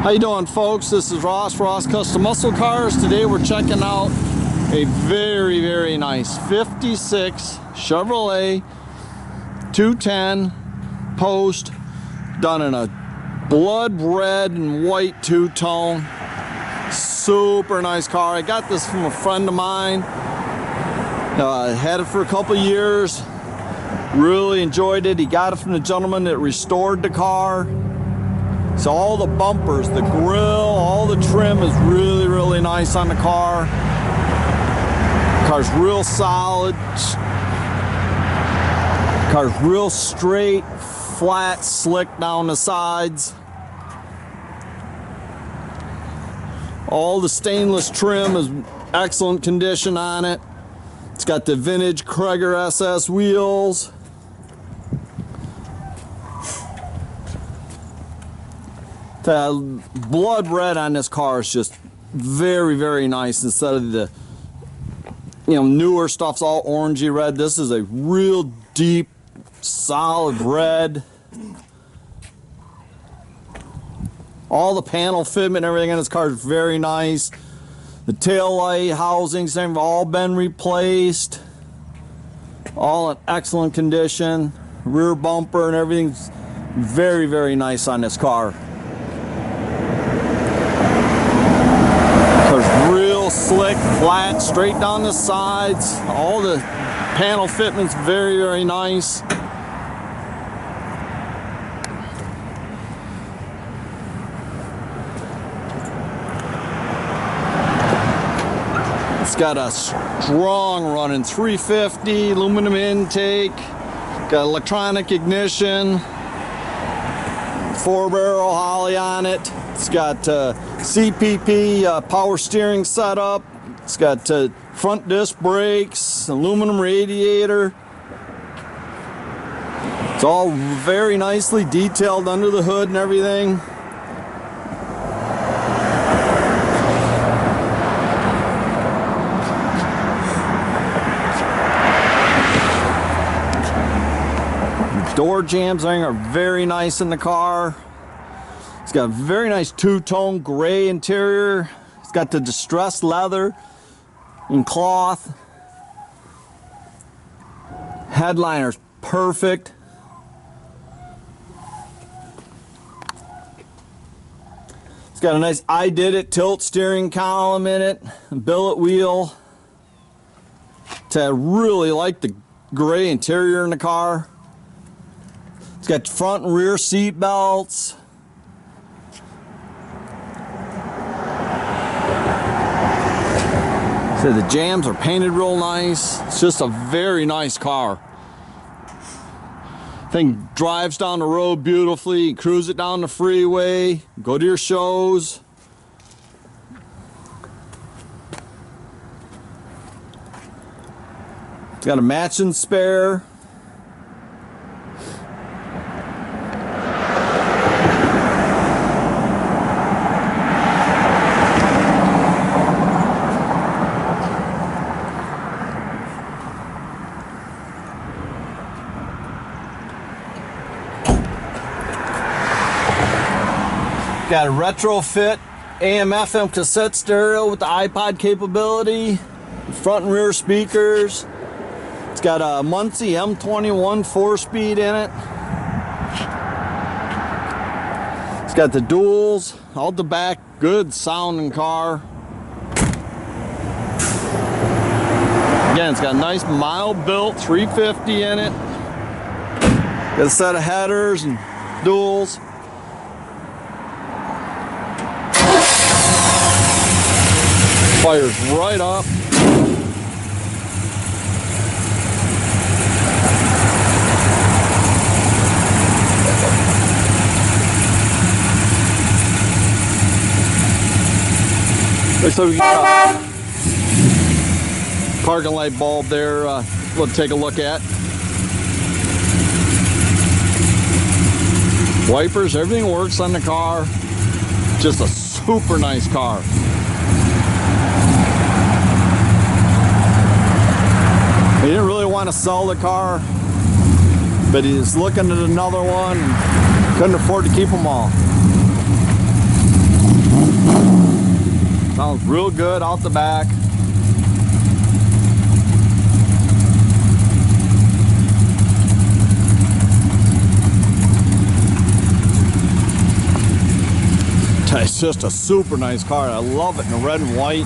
How you doing, folks? This is Ross Custom Muscle Cars. Today we're checking out a very nice 56 Chevrolet 210 Post, done in a blood red and white two-tone. Super nice car. I got this from a friend of mine. Had it for a couple years. Really enjoyed it. He got it from the gentleman that restored the car. So all the bumpers, the grill, all the trim is really nice on the car. Car's real solid. Car's real straight, flat, slick down the sides. All the stainless trim is excellent condition on it. It's got the vintage Krieger SS wheels. The blood red on this car is just very nice. Instead of the newer stuff's all orangey red, this is a real deep solid red. All the panel fitment and everything in this car is very nice. The tail light housings have all been replaced, all in excellent condition. Rear bumper and everything's very nice on this car. Real slick, flat, straight down the sides. All the panel fitment's very nice. It's got a strong running 350 aluminum intake, got electronic ignition, 4-barrel Holley on it. It's got CPP power steering setup. It's got front disc brakes, aluminum radiator. It's all very nicely detailed under the hood and everything. The door jambs are very nice in the car. It's got a very nice two-tone gray interior. It's got the distressed leather and cloth. Headliner's perfect. It's got a nice I Did It tilt steering column in it, billet wheel. I really like the gray interior in the car. It's got front and rear seat belts. So the jambs are painted real nice. It's just a very nice car. Thing drives down the road beautifully. You cruise it down the freeway, go to your shows. It's got a matching spare. Got a retrofit AM/FM cassette stereo with the iPod capability, front and rear speakers. It's got a Muncie M21 4-speed in it. It's got the duals, out the back, good sounding car. Again, it's got a nice mild built 350 in it. Got a set of headers and duals. Fires right up. So we got a parking light bulb there. We'll take a look at. Wipers, everything works on the car. Just a super nice car. He didn't really want to sell the car, but he's looking at another one and couldn't afford to keep them all. Smells real good out the back. It's just a super nice car. I love it in the red and white.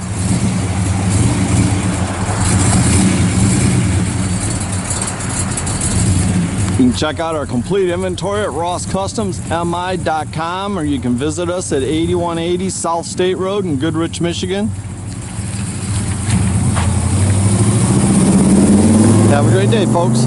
You can check out our complete inventory at rosscustomsmi.com, or you can visit us at 8180 South State Road in Goodrich, Michigan. Have a great day, folks.